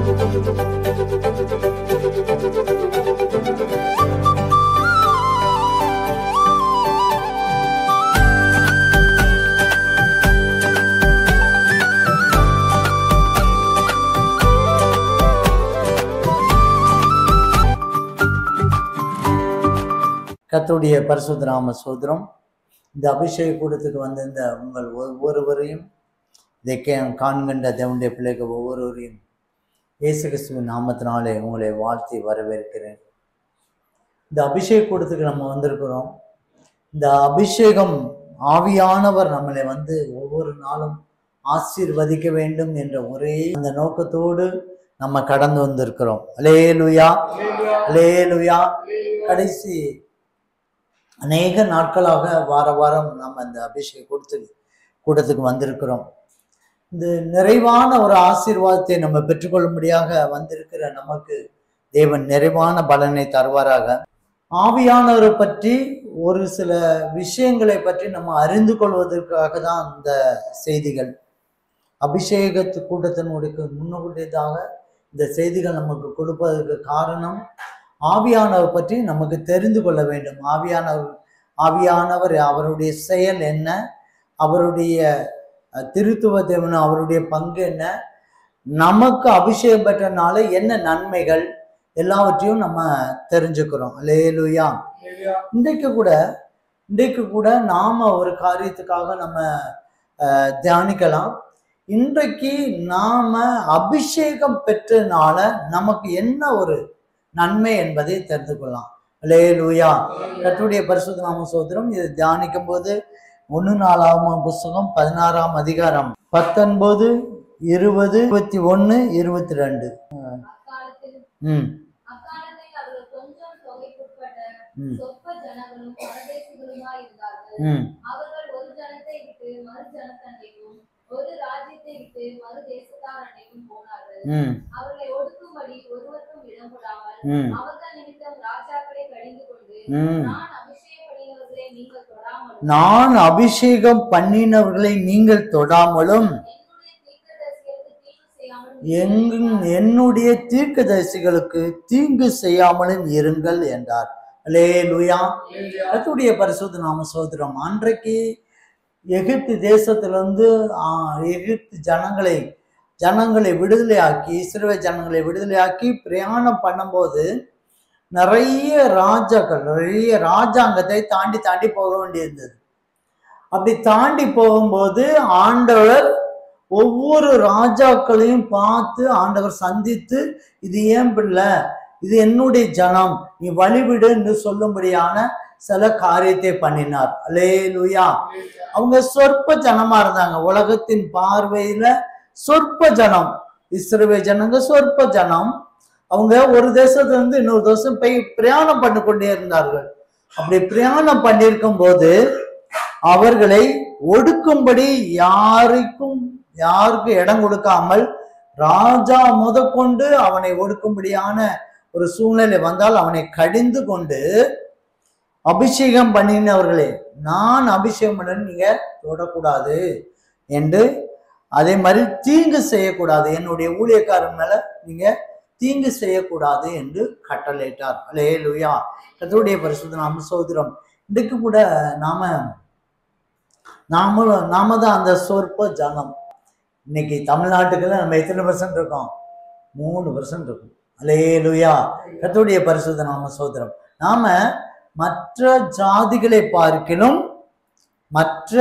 கர்த்தருடைய பரிசுத்த நாம ஸ்தோத்திரம். இந்த அபிஷேக கூட்டத்துக்கு வந்த இந்த உங்கள் ஒவ்வொருவரையும் இதை காண்கின்ற தேவனுடைய பிள்ளைகள் ஒவ்வொருவரையும் இயேசு கிறிஸ்துவின் நாமத்தினாலே உங்களை வாழ்த்தி வரவேற்கிறேன். இந்த அபிஷேக கூட்டத்துக்கு நம்ம வந்திருக்கிறோம். இந்த அபிஷேகம் ஆவியானவர் நம்மளை வந்து ஒவ்வொரு நாளும் ஆசீர்வதிக்க வேண்டும் என்ற ஒரே அந்த நோக்கத்தோடு நம்ம கடந்து வந்திருக்கிறோம். அல்லேலூயா, அல்லேலூயா. கடைசி அநேக நாட்களாக வார வாரம் நம்ம இந்த அபிஷேக கூட்டத்துக்கு வந்திருக்கிறோம். இந்த நிறைவான ஒரு ஆசீர்வாதத்தை நம்ம பெற்றுக்கொள்ளும்படியாக வந்திருக்கிற நமக்கு தேவன் நிறைவான பலனை தருவாராக. ஆவியானவரை பற்றி ஒரு சில விஷயங்களை பற்றி நம்ம அறிந்து கொள்வதற்காக தான் இந்த செய்திகள். அபிஷேகத்து கூட்டத்தினுடைய முன்னோடியதாக இந்த செய்திகள் நமக்கு கொடுப்பதற்கு காரணம், ஆவியானவர் பற்றி நமக்கு தெரிந்து கொள்ள வேண்டும். ஆவியானவர் அவருடைய செயல் என்ன, அவருடைய திருத்துவத்தை என்ன, அவருடைய பங்கு என்ன, நமக்கு அபிஷேகம் பெற்றனால என்ன நன்மைகள், எல்லாவற்றையும் நம்ம தெரிஞ்சுக்கிறோம். அல்லேலூயா. இன்றைக்கு கூட நாம ஒரு காரியத்துக்காக நம்ம தியானிக்கலாம். இன்றைக்கு நாம அபிஷேகம் பெற்றனால நமக்கு என்ன ஒரு நன்மை என்பதை தெரிந்து கொள்ளலாம். அல்லேலூயா. கர்த்தருடைய பரிசுத்த நாம ஸ்தோத்திரம். இது தியானிக்கும் போது 1 நாளாகமம் புஸ்தகம் 16ஆம் அதிகாரம் 19, 20, 21, 22. நான் அபிஷேகம் பண்ணினவர்களை நீங்கள் தொடாமலும் என்னுடைய தீர்க்கதரிசிகளுக்கு தீங்கு செய்யாமலும் இருங்கள் என்றார். அல்லேலூயா. கர்த்தருடைய பரிசுத்த நாம ஸ்தோத்திரம். அன்றைக்கு எகிப்து தேசத்திலிருந்து எகிப்து ஜனங்களை விடுதலையாக்கி, இஸ்ரவேல் ஜனங்களை விடுதலையாக்கி பிரயாணம் பண்ணும்போது நிறைய ராஜாங்கத்தை தாண்டி போக வேண்டியிருந்தது. அப்படி தாண்டி போகும்போது ஆண்டவர் ஒவ்வொரு ராஜாக்களையும் பார்த்து ஆண்டவர் சந்தித்து, இது ஏன் பிள்ளை, இது என்னுடைய ஜனம், நீ வழிவிடு என்று சொல்லும்படியான சில காரியத்தை பண்ணினார். அல்லேலூயா. அவங்க சொற்ப ஜனமா இருந்தாங்க. உலகத்தின் பார்வையில சொற்ப ஜனம். இஸ்ரவேல் ஜனங்க சொற்ப ஜனம். அவங்க ஒரு தேசத்துல இருந்து இன்னொரு தேசம் போய் பிரயாணம் பண்ணி கொண்டே இருந்தார்கள். அப்படி பிரயாணம் பண்ணியிருக்கும் போது அவர்களை ஒடுக்கும்படி யாருக்கு இடம் கொடுக்காமல் ராஜா முதற்கொண்டு அவனை ஒடுக்கும்படியான ஒரு சூழ்நிலை வந்தால் அவனை கடிந்து கொண்டு, அபிஷேகம் பண்ணினவர்களே, நான் அபிஷேகம் பண்ண நீங்க தொடக்கூடாது என்று, அதே மாதிரி தீங்கு செய்யக்கூடாது, என்னுடைய ஊழியக்காரன் மேல நீங்க தீங்கு செய்யக்கூடாது என்று கட்டளையிட்டார். அல்லேலூயா. கர்த்தருடைய பரிசுத்த நாம ஸ்தோத்திரம். இதுக்கு கூட நாம தான் அந்த சொற்ப ஜனம். இன்னைக்கு தமிழ்நாட்டுக்குள்ள நம்ம எத்தனை % இருக்கோம்? 3% இருக்கும். அல்லேலூயா. கர்த்தருடைய பரிசுத்த நாம ஸ்தோத்திரம். நாம மற்ற ஜாதிகளை பார்க்கிலும் மற்ற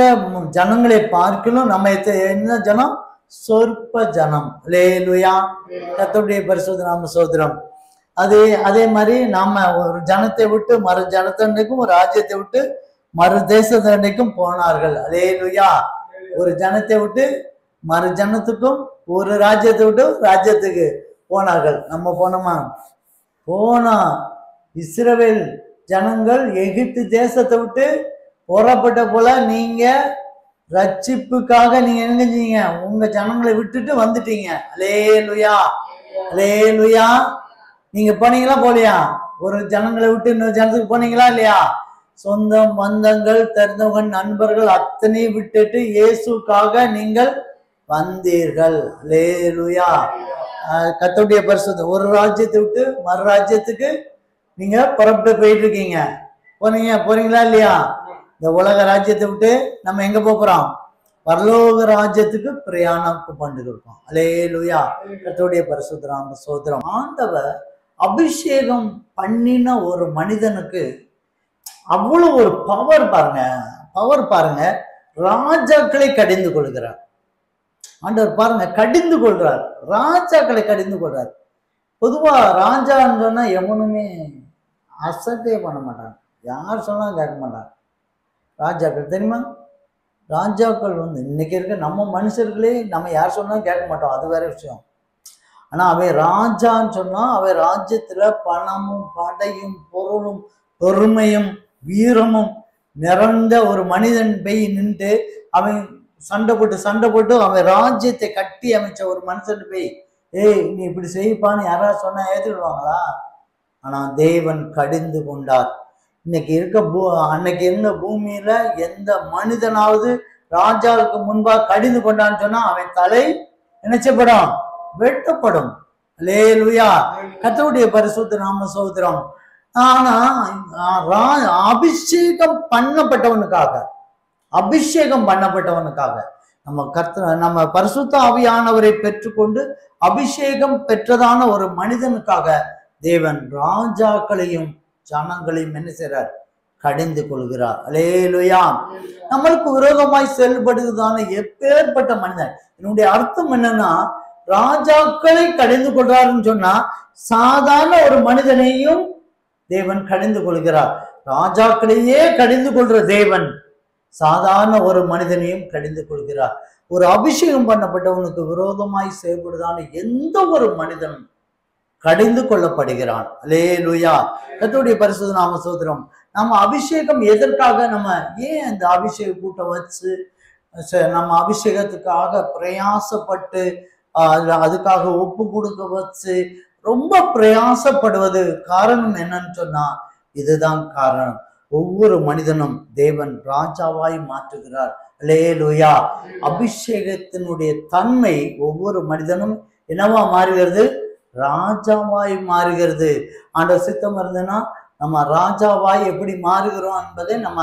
ஜனங்களை பார்க்கிலும் நம்ம என்ன ஜனம்? சொற்ப ஜனம். அல்லேலூயா. கர்த்தருடைய பரிசுத்த நாம ஸ்தோத்திரம். அதே மாதிரி நாம ஒரு ஜனத்தை விட்டு மறு ஜனத்தண்டைக்கும், ஒரு ராஜ்யத்தை விட்டு மறு தேசத்தண்டைக்கும் போனார்கள். அல்லேலூயா. ஒரு ஜனத்தை விட்டு மறு ஜனத்துக்கும், ஒரு ராஜ்யத்தை விட்டு ராஜ்யத்துக்கு போனார்கள். நம்ம போனா இஸ்ரவேல் ஜனங்கள் எகிப்து தேசத்தை விட்டு புறப்பட்ட போல நீங்க ரட்சிப்புக்காக நீங்க என்ன செஞ்சீங்க? உங்க ஜனங்களை விட்டுட்டு வந்துட்டீங்க. அல்லேலூயா, அல்லேலூயா. நீங்க போனீங்களா போலியா? ஒரு ஜனங்களை விட்டு இன்னொரு ஜனத்துக்கு போனீங்களா இல்லையா? சொந்தம் பந்தங்கள் தெரிந்தவங்க நண்பர்கள் அத்தனை விட்டுட்டு இயேசுக்காக நீங்கள் வந்தீர்கள். அல்லேலூயா. கர்த்தருடைய பரிசுத்தம். ஒரு ராஜ்யத்தை விட்டு மறு ராஜ்யத்துக்கு நீங்க புறப்பட்டு போயிட்டு இருக்கீங்க. போறீங்களா இல்லையா? இந்த உலக ராஜ்யத்தை விட்டு நம்ம எங்க போறோம்? பரலோக ராஜ்யத்துக்கு பிரயாணம் பண்ணிட்டு இருக்கோம். அல்லேலூயா. கர்த்தருடைய பரிசுத்த நாம ஸ்தோத்திரம். ஆண்டவர் அபிஷேகம் பண்ணின ஒரு மனிதனுக்கு அவ்வளவு ஒரு பவர் பாருங்க. ராஜாக்களை கடிந்து கொள்கிறார் ஆண்டவர். பாருங்க, கடிந்து கொள்றார், ராஜாக்களை கடிந்து கொள்றார். பொதுவா ராஜான்னு சொன்னா எவனுமே அசட்டே பண்ண மாட்டாங்க, யார் சொன்னாலும் கேட்க மாட்டாங்க. ராஜாக்கள் தெரியுமா? ராஜாக்கள் இன்னைக்கு இருக்க நம்ம மனுஷர்களே நம்ம யார் சொன்னாலும் கேட்க மாட்டோம், அது வேற விஷயம். ஆனா அவன் ராஜான்னு சொன்னா அவன் ராஜ்யத்துல பணமும் படையும் பொருளும் பெருமையும் வீரமும் நிறைந்த ஒரு மனிதன் போய் நின்று அவன் சண்டை போட்டு அவன் ராஜ்யத்தை கட்டி அமைச்ச ஒரு மனுஷன் போய் நீ இப்படி செய்ப்பான்னு யாராவது சொன்னா ஏற்றுடுவாங்களா? ஆனா தேவன் கடிந்து கொண்டார். அன்னைக்கு இருந்த பூமியில எந்த மனிதனாவது ராஜாவுக்கு முன்பாக கடிந்து கொண்டான்னு சொன்னா அவன் தலை நினைச்சப்படும், வெட்டப்படும். அல்லேலூயா. கர்த்தருடைய பரிசுத்த நாம ஸ்தோத்திரம். ஆனா அபிஷேகம் பண்ணப்பட்டவனுக்காக நம்ம பரிசுத்த ஆவியானவரை பெற்றுக்கொண்டு அபிஷேகம் பெற்றதான ஒரு மனிதனுக்காக தேவன் ராஜாக்களையும் ஜனங்களையும் என்ன செய்றார்? கடிந்து கொள்கிறார். அல்லேலூயா. நம்மளுக்கு விரோதமாய் செயல்படுவதான எப்பேற்பட்ட மனிதன், என்னுடைய அர்த்தம் என்னன்னா, ராஜாக்களை கடிந்து கொள்றாருன்னு சொன்னா சாதாரண ஒரு மனிதனையும் தேவன் கடிந்து கொள்கிறார். ராஜாக்களையே கடிந்து கொள்ற தேவன் சாதாரண ஒரு மனிதனையும் கடிந்து கொள்கிறார். ஒரு அபிஷேகம் பண்ணப்பட்டவனுக்கு விரோதமாய் செயல்படுதான எந்த ஒரு மனிதனும் கடிந்து கொள்ளப்படுகிறான். அல்லேலூயா. கர்த்தருடைய பரிசுத்த நாம ஸ்தோத்திரம். நம்ம அபிஷேகம் எதற்காக, நம்ம ஏன் இந்த அபிஷேக கூட்டம் வச்சு நம்ம அபிஷேகத்துக்காக பிரயாசப்பட்டு அதுக்காக ஒப்பு கொடுக்க வச்சு ரொம்ப பிரயாசப்படுவது காரணம் என்னன்னு சொன்னா இதுதான் காரணம். ஒவ்வொரு மனிதனும் தேவன் ராஜாவாய் மாற்றுகிறார். அல்லேலூயா. அபிஷேகத்தினுடைய தன்மை ஒவ்வொரு மனிதனும் என்னவா மாறுகிறது? ராஜாவாய் மாறுகிறது. ஆண்டவர் சித்தம் இருந்ததுன்னா நம்ம ராஜாவாய் எப்படி மாறுகிறோம் என்பதை நம்ம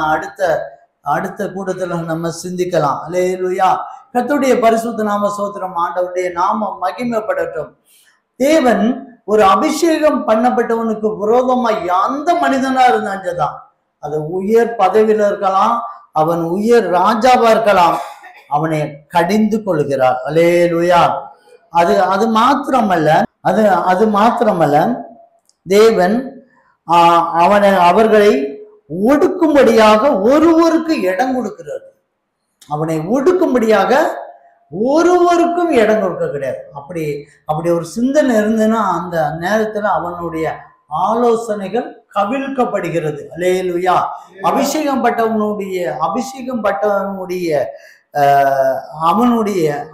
அடுத்த கூட்டத்துல நம்ம சிந்திக்கலாம். அல்லேலூயா. கர்த்தருடைய பரிசுத்த நாம ஸ்தோத்திரம். ஆண்டவருடைய நாமம் மகிமைப்படட்டும். தேவன் ஒரு அபிஷேகம் பண்ணப்பட்டவனுக்கு விரோதமா எந்த மனிதனா இருந்தாதான், அது உயர் பதவியில இருக்கலாம், அவன் உயர் ராஜாவா இருக்கலாம், அவனை கடிந்து கொள்கிறார். அல்லேலூயா. அது மாத்திரமல்ல தேவன் அவர்களை ஒடுக்கும்படியாக ஒருவருக்கு இடம் கொடுக்கிறார். அவனை ஒடுக்கும்படியாக ஒருவருக்கும் இடம் கொடுக்க கிடையாது. அப்படி ஒரு சிந்தனை இருந்ததுன்னா அந்த நேரத்துல அவனுடைய ஆலோசனைகள் கவிழ்க்கப்படுகிறது. அல்லேலூயா. அபிஷேகம் பட்டவனுடைய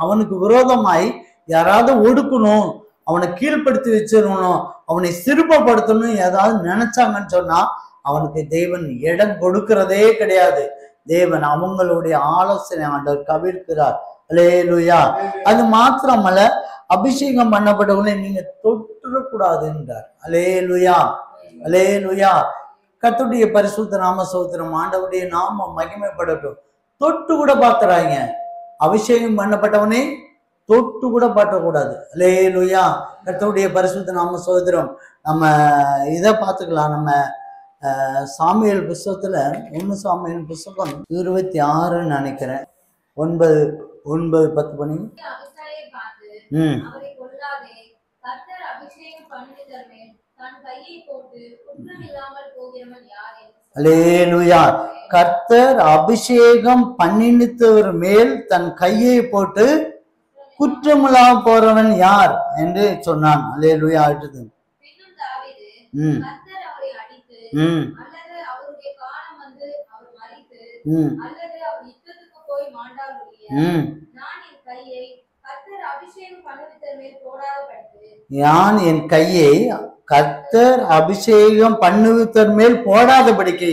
அவனுக்கு விரோதமாய் யாராவது ஒடுக்கணும், அவனை கீழ்ப்படுத்தி வச்சிடணும், அவனை சிறுபப்படுத்தணும் ஏதாவது நினைச்சாங்கன்னு சொன்னா அவனுக்கு தேவன் இடம் கொடுக்கிறதே கிடையாது. தேவன் அவங்களுடைய ஆலோசனை ஆண்டவர் கவிழ்க்கிறார். அல்லேலூயா. அது மாத்திரமல்ல, அபிஷேகம் பண்ணப்பட்டவங்களை நீங்க தொற்றக்கூடாது என்றார். அல்லேலூயா. அல்லேலூயா. கர்த்தருடைய பரிசுத்த நாம ஸ்தோத்திரம். ஆண்டவருடைய நாமம் மகிமைப்படட்டும். தொட்டு கூட பார்த்துறாங்க. அபிஷேகம் பண்ணப்பட்டவனே தொட்டு கூட பார்க்கக்கூடாது. அல்லேலூயா. கர்த்தருடைய பரிசுத்த நாம ஸ்தோத்திரம். நம்ம இதை பார்த்துக்கலாம். நம்ம சாமுவேல் புஸ்தகத்துல 1 சாமுவேல் புஸ்தகம் 26 நினைக்கிறேன், 9-10 பண்ணி அல்லேலூயா. கர்த்தர் அபிஷேகம் பண்ணினவர் மேல் தன் கையை போட்டு குற்றமில்லா போறவன் யார் என்று சொன்னான். அல்லேலூயா. அடுத்தது யான் என் கையை கர்த்தர் அபிஷேகம் பண்ணுவித்தர் மேல் போடாதபடிக்கு.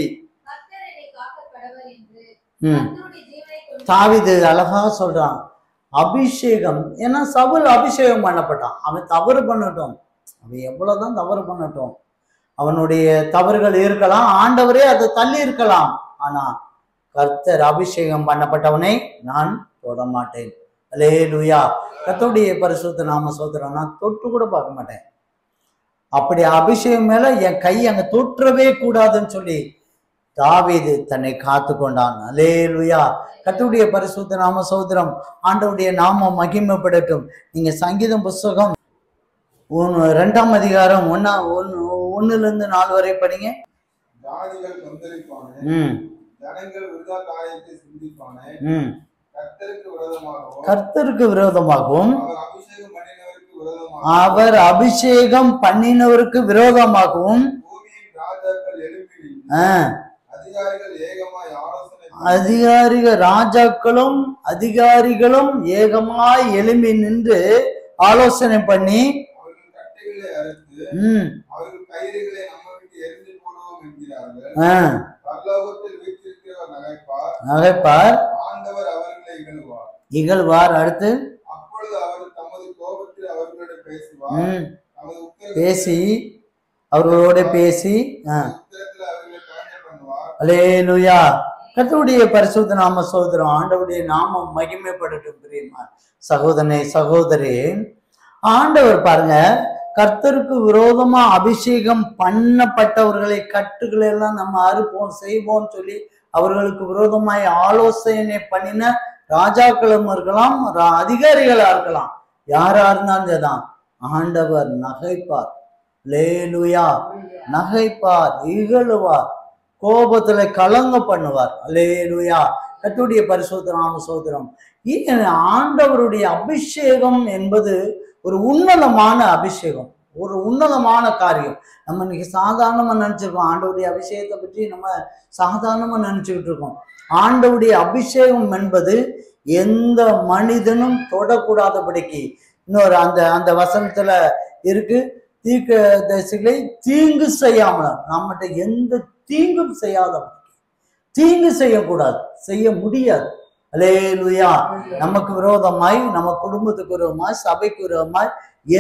தாவீது அழகா சொல்றான், அபிஷேகம். ஏன்னா சவுல் அபிஷேகம் பண்ணப்பட்டான். அவன் தவறு பண்ணட்டும், அவன் எவ்வளவுதான் தவறு பண்ணட்டும், அவனுடைய தவறுகள் இருக்கலாம், ஆண்டவரே அதை தள்ளி இருக்கலாம். ஆனா கர்த்தர் அபிஷேகம் பண்ணப்பட்டவனை நான் தொட மாட்டேன். அல்லேலூயா. கர்த்தருடைய பரிசுத்த நாம ஸ்தோத்திரம். நான் தொட்டு கூட பார்க்க மாட்டேன். அப்படி அபிஷேகம் மேல என் கை அங்க தொற்றவே கூடாதுன்னு சொல்லி தாவீது தன்னை காத்து கொண்டான். அல்லேலூயா. கர்த்தருடைய பரிசுத்த நாம ஸ்தோத்திரம். ஆண்டவருடைய நாமம் மகிமைப்படட்டும். நீங்க சங்கீதம் புஸ்தகம் 2ஆம் அதிகாரம் 1-4 வரை படிங்க. ஜாதிகள் கொந்தளிப்பானே, ஜனங்கள் விருதா காரியத்தை சிந்திப்பானே, கர்த்தருக்கு விரோதமாகவும் அவர் அபிஷேகம் பண்ணினவருக்கு விரோதமாகவும் பூமியின் ராஜாக்கள் எழுப்பி அதிகாரிகளும் ஏகமாய் எழும்பி நின்று ஆலோசனை பண்ணி நகைப்பார், இகழ்வார். அடுத்து அவர்களோட பேசி அல்லேலூயா. கர்த்தருடைய பரிசுத்த நாம ஸ்தோத்திரம். ஆண்டவருடைய நாமம் மகிமைப்படட்டும். பிரியமா சகோதரனே சகோதரி, ஆண்டவர் பாருங்க, கர்த்தருக்கு விரோதமா அபிஷேகம் பண்ணப்பட்டவர்களை கட்டுகளை எல்லாம் நம்ம அறுப்போம் செய்வோம் சொல்லி அவர்களுக்கு விரோதமாய் ஆலோசனை பண்ணின ராஜாக்களும் இருக்கலாம், அதிகாரிகளா இருக்கலாம், யாரா இருந்தாலும் தான் ஆண்டவர் நகைப்பார். அல்லேலூயா. நகைப்பார், இகழுவார், கோபத்துல கலங்க பண்ணுவார். அல்லேலூயா. கர்த்தருடைய பரிசுத்த நாம ஸ்தோத்திரம். ஆண்டவருடைய அபிஷேகம் என்பது ஒரு உன்னதமான அபிஷேகம், ஒரு உன்னதமான காரியம். நம்ம இன்னைக்கு சாதாரணமா நினைச்சிருக்கோம், ஆண்டவருடைய அபிஷேகத்தை பற்றி நம்ம சாதாரணமா நினைச்சுக்கிட்டு இருக்கோம். ஆண்டவருடைய அபிஷேகம் என்பது எந்த மனிதனும் தொடக்கூடாதபடிக்கு, இன்னொரு அந்த வசனத்துல இருக்கு, தீர்க்கதரிசிகளை தீங்கு செய்யாமல், நம்மகிட்ட எந்த தீங்கும் செய்யாதபடிக்கு, தீங்கு செய்யக்கூடாது, செய்ய முடியாது. அல்லேலூயா. நமக்கு விரோதமாய், நம்ம குடும்பத்துக்கு விரோதமாய், சபைக்கு விரோதமாய்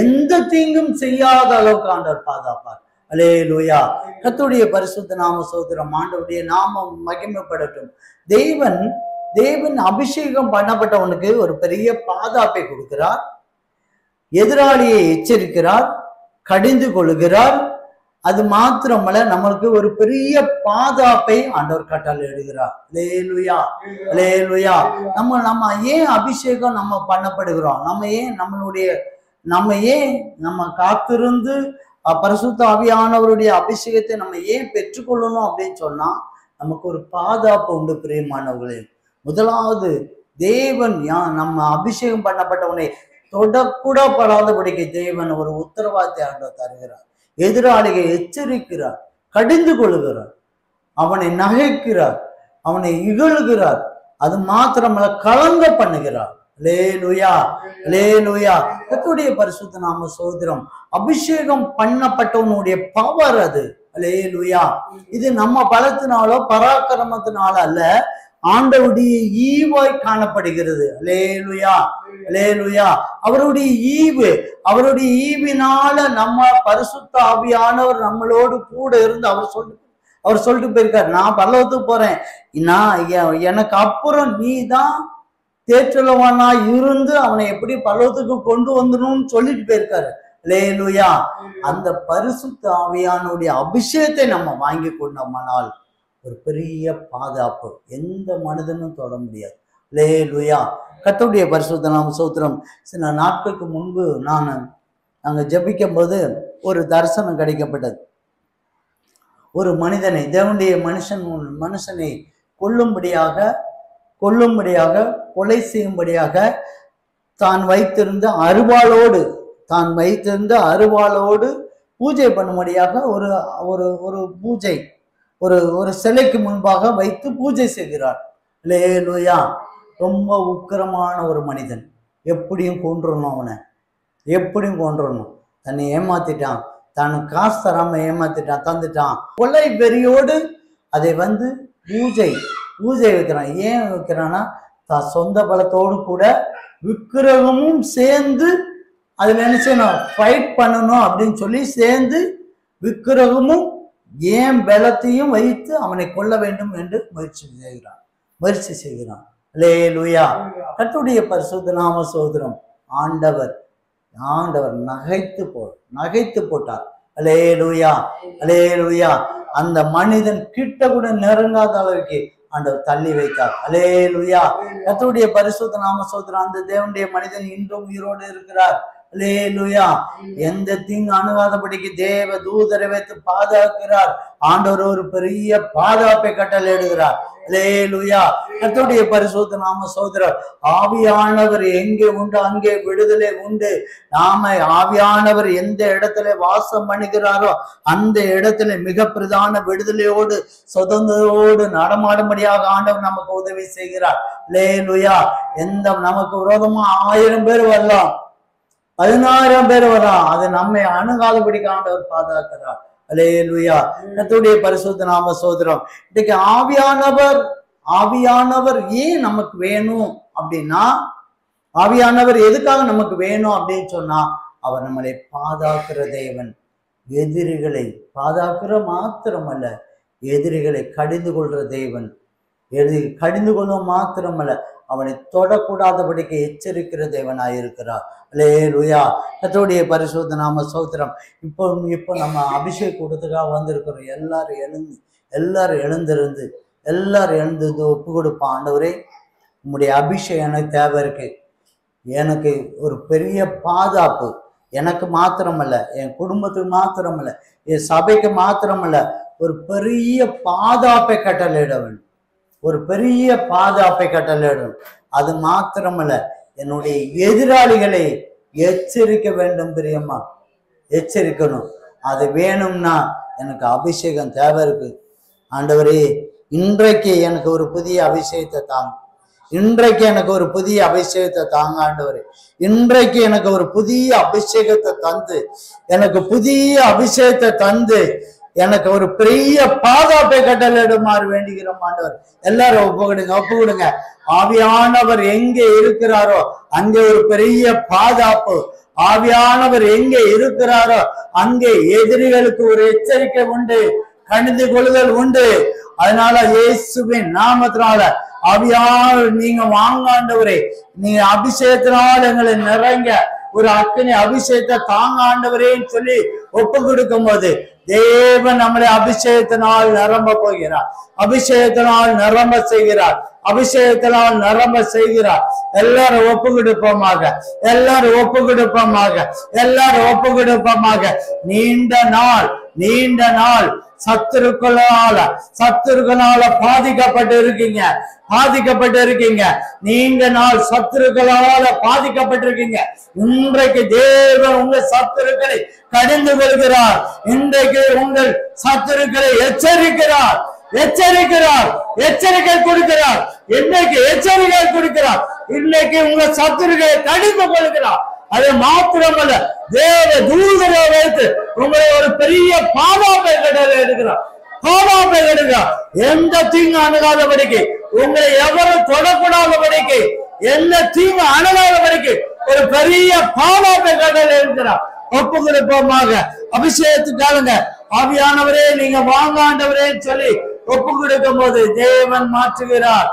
எந்த தீங்கும் செய்யாத அளவுக்கு ஆண்டவர் பாதுகாப்பார். அல்லேலூயா. கர்த்தருடைய பரிசுத்த நாம ஸ்தோத்திரம். ஆண்டவருடைய நாமம் மகிமைப்படட்டும். தேவன் அபிஷேகம் பண்ணப்பட்டவனுக்கு ஒரு பெரிய பாதுகாப்பை கொடுக்கிறார், எதிராளியை எச்சரிக்கிறார், கடிந்து கொள்கிறார். அது மாத்திரமல்ல, நம்மளுக்கு ஒரு பெரிய பாதுகாப்பை ஆண்டவர் கட்டளை இடுகிறார். அல்லேலூயா. அல்லேலூயா. நம்ம ஏன் அபிஷேகம் நம்ம பண்ணப்படுகிறோம், நம்ம ஏன் காத்திருந்து பரிசுத்த ஆவியானவருடைய அபிஷேகத்தை நம்ம ஏன் பெற்றுக்கொள்ளணும் அப்படின்னு சொன்னா, நமக்கு ஒரு பாதுகாப்பு உண்டு. பிரியமானவர்களே, முதலாவது தேவன் நம்ம அபிஷேகம் பண்ணப்பட்டவனை தொடக்கூட படாதபடிக்கு தேவன் ஒரு உத்தரவாதத்தை ஆண்டவர் தருகிறார். எதிராளியை எச்சரிக்கிறார், கடிந்து கொள்கிறார், அவனை நகைக்கிறார், அவனை இகழுகிறார். அது மாத்திரமல்ல, கலங்க பண்ணுகிறார். அல்லேலூயா. அல்லேலூயா. கர்த்தருடைய பரிசுத்த நாம ஸ்தோத்திரம். அபிஷேகம் பண்ணப்பட்டவனுடைய பவர் அது. அல்லேலூயா. இது நம்ம பலத்தினாலோ பராக்கிரமத்தினால அல்ல, ஆண்டவருடைய ஈவாய் காணப்படுகிறது. அல்லேலூயா. அல்லேலூயா. அவருடைய ஈவினால நம்ம பரிசுத்த ஆவியானவர் நம்மளோடு கூட இருந்து அவர் சொல்லிட்டு போயிருக்காரு, நான் பரலோகத்துக்கு போறேன், எனக்கு அப்புறம் நீ தான் தேற்றலவானா இருந்து அவனை எப்படி பரலோகத்துக்கு கொண்டு வந்துடணும்னு சொல்லிட்டு போயிருக்காரு. அல்லேலூயா. அந்த பரிசுத்த ஆவியானுடைய அபிஷேகத்தை நம்ம வாங்கி கொண்டோமானால் ஒரு பெரிய பாதுகாப்பு, எந்த மனிதனும் தொட முடியாது. அல்லேலூயா. கர்த்தருடைய பரிசுத்த நாம ஸ்தோத்திரம். சில நாட்களுக்கு முன்பு நாங்கள் ஜெபிக்கும் போது ஒரு தரிசனம் கிடைக்கப்பட்டது. ஒரு மனிதனை, தேவனுடைய மனுஷனை கொல்லும்படியாக கொலை செய்யும்படியாக தான் வைத்திருந்த அருவாளோடு பூஜை பண்ணும்படியாக ஒரு பூஜை, ஒரு சிலைக்கு முன்பாக வைத்து பூஜை செய்கிறார். அல்லேலூயா. ரொம்ப உக்கிரமான ஒரு மனிதன். எப்படியும் கொன்றணும், அவனை எப்படியும் கொன்றணும். தன்னை ஏமாத்திட்டான், தான் காசு தராம ஏமாத்திட்டான், தந்துட்டான். கொலை வெறியோடு அதை பூஜை வைக்கிறான். ஏன் வைக்கிறான்னா, தான் சொந்த பலத்தோடு கூட விக்கிரகமும் சேர்ந்து அதுல என்ன செய்யணும், ஃபைட் பண்ணணும் அப்படின்னு சொல்லி சேர்ந்து விக்கிரகமும் ஏன் பலத்தையும் வைத்து அவனை கொல்ல வேண்டும் என்று முயற்சி செய்கிறான். அல்லேலூயா. கர்த்தருடைய பரிசுத்த நாம சோதரம். ஆண்டவர் நகைத்து போட்டார். அல்லேலூயா, அல்லேலூயா. அந்த மனிதன் கிட்ட கூட நெருங்காத அளவுக்கு ஆண்டவர் தள்ளி வைத்தார். அல்லேலூயா. கர்த்தருடைய பரிசுத்த நாம சோதரம். அந்த தேவனுடைய மனிதன் இன்றும் உயிரோடு இருக்கிறார். அல்லேலூயா. எந்த தீங்கு அணுகாதபடிக்கு தேவ தூதரை வைத்து பாதுகாக்கிறார். ஆண்டவர் ஒரு பெரிய பாதுகாப்பை கட்டளையிடுகிறார். அல்லேலூயா. கர்த்தருடைய பரிசுத்த நாம சோதரர். ஆவியானவர் எங்கே உண்டு அங்கே விடுதலை உண்டு. நாம ஆவியானவர் எந்த இடத்துல வாசம் பண்ணுகிறாரோ அந்த இடத்துல மிக பிரதான விடுதலையோடு சுதந்திரோடு நடமாடும்படியாக ஆண்டவர் நமக்கு உதவி செய்கிறார். அல்லேலூயா. நமக்கு விரோதமா 1000 பேர் வரலாம், 10000 பேர் வரலாம், அது நம்மை அணுகாதபடிக்கு ஆண்டவர் பாதுகாக்கிறார். அல்லேலூயா. கர்த்தருடைய பரிசுத்த நாம சோதரம். இன்னைக்கு ஆவியானவர் ஏன் நமக்கு வேணும் அப்படின்னா, ஆவியானவர் எதுக்காக நமக்கு வேணும் அப்படின்னு சொன்னா, அவர் நம்மளை பாதுகாக்கிற தேவன். எதிரிகளை பாதுகாக்கிற மாத்திரமல்ல, எதிரிகளை கடிந்து கொள்ற தேவன். கடிந்து கொள்ளும் மாத்திரமல்ல, அவனை தொடக்கூடாதபடிக்கு எச்சரிக்கிற தேவனாயிருக்கிறார். அல்லேலூயா. கர்த்தருடைய பரிசுத்த நாம சோத்திரம். இப்போ நம்ம அபிஷேக் கூட்டத்துக்காக வந்திருக்கிறோம். எல்லாரும் எழுந்து ஒப்பு கொடுப்பான். ஆண்டவரே, உம்முடைய அபிஷேகம் எனக்கு தேவை இருக்கு. எனக்கு ஒரு பெரிய பாதுகாப்பு, எனக்கு மாத்திரமல்ல, என் குடும்பத்துக்கு மாத்திரமல்ல, என் சபைக்கு மாத்திரமல்ல, ஒரு பெரிய பாதுகாப்பை கட்டளையிட வேண்டும். ஒரு பெரிய பாதுகாப்பை கட்டளையிடும். அது மாத்திரமல்ல, என்னுடைய எதிராளிகளை எச்சரிக்க வேண்டும். பிரியமா, எச்சரிக்கணும். அது வேணும்னா எனக்கு அபிஷேகம் தேவை இருக்கு. ஆண்டவரே, இன்றைக்கு எனக்கு ஒரு புதிய அபிஷேகத்தை தாங்க. இன்றைக்கு எனக்கு ஒரு புதிய அபிஷேகத்தை தாங்க ஆண்டவரே. இன்றைக்கு எனக்கு ஒரு புதிய அபிஷேகத்தை தந்து, எனக்கு ஒரு பெரிய பாதுகாப்பை கட்டளையிடுமாறு வேண்டுகிறோம் ஆண்டவர். எல்லாரும் ஒப்பு கொடுங்க. ஆவியானவர் எங்கே இருக்கிறாரோ அங்கே ஒரு பெரிய பாதுகாப்பு. ஆவியானவர் எங்கே இருக்கிறாரோ அங்கே எதிரிகளுக்கு ஒரு எச்சரிக்கை உண்டு, கடிந்து கொள்ளுதல் உண்டு. அதனால இயேசுவின் நாமத்தினால ஆவியானவர் நீங்க வாங்க ஆண்டவரே, நீங்க அபிஷேகத்தினால் எங்களை நிறைங்க, ஒரு அக்கினி அபிஷேகத்தை தாங்க ஆண்டவரேன்னு சொல்லி ஒப்பு கொடுக்கும் போது தேவன் நம்மளை அபிஷேகத்தினால் நிரம்ப போகிறார். அபிஷேகத்தினால் நிரம்ப செய்கிறார். எல்லாரும் ஒப்பு கொடுப்போமாக. நீண்ட நாள் சத்துருக்களால பாதிக்கப்பட்டு இருக்கீங்க. நீண்ட நாள் சத்துருக்களால பாதிக்கப்பட்டிருக்கீங்க. இன்றைக்கு தேவன் உங்க சத்துருக்களை கடிந்து கொள்கிறார். இன்றைக்கு உங்கள் சத்துருக்களை எச்சரிக்கை கொடுக்கிறார். இன்னைக்கு உங்க சத்துருக்களை கடிந்து கொள்கிறார். அது மாத்திரமல்ல, தேவ தூதரை வைத்து உங்களை ஒரு பெரிய பாதுகாப்பை எடுக்கிறார். எந்த தீங்கு அணுகாதபடிக்கு, உங்களை எவரும் தொடக்கூடாதபடிக்கு, எந்த தீங்கு அணுகாதபடிக்கு ஒரு பெரிய பாதுகாப்பை எடுக்கிறார். ஒப்பு கொடுப்போமாக. அபிஷேகத்துக்காக ஆவியானவரே நீங்க வாங்க ஆண்டவரே சொல்லி ஒப்பு கொடுக்கும் போது தேவன் மாற்றுகிறார்.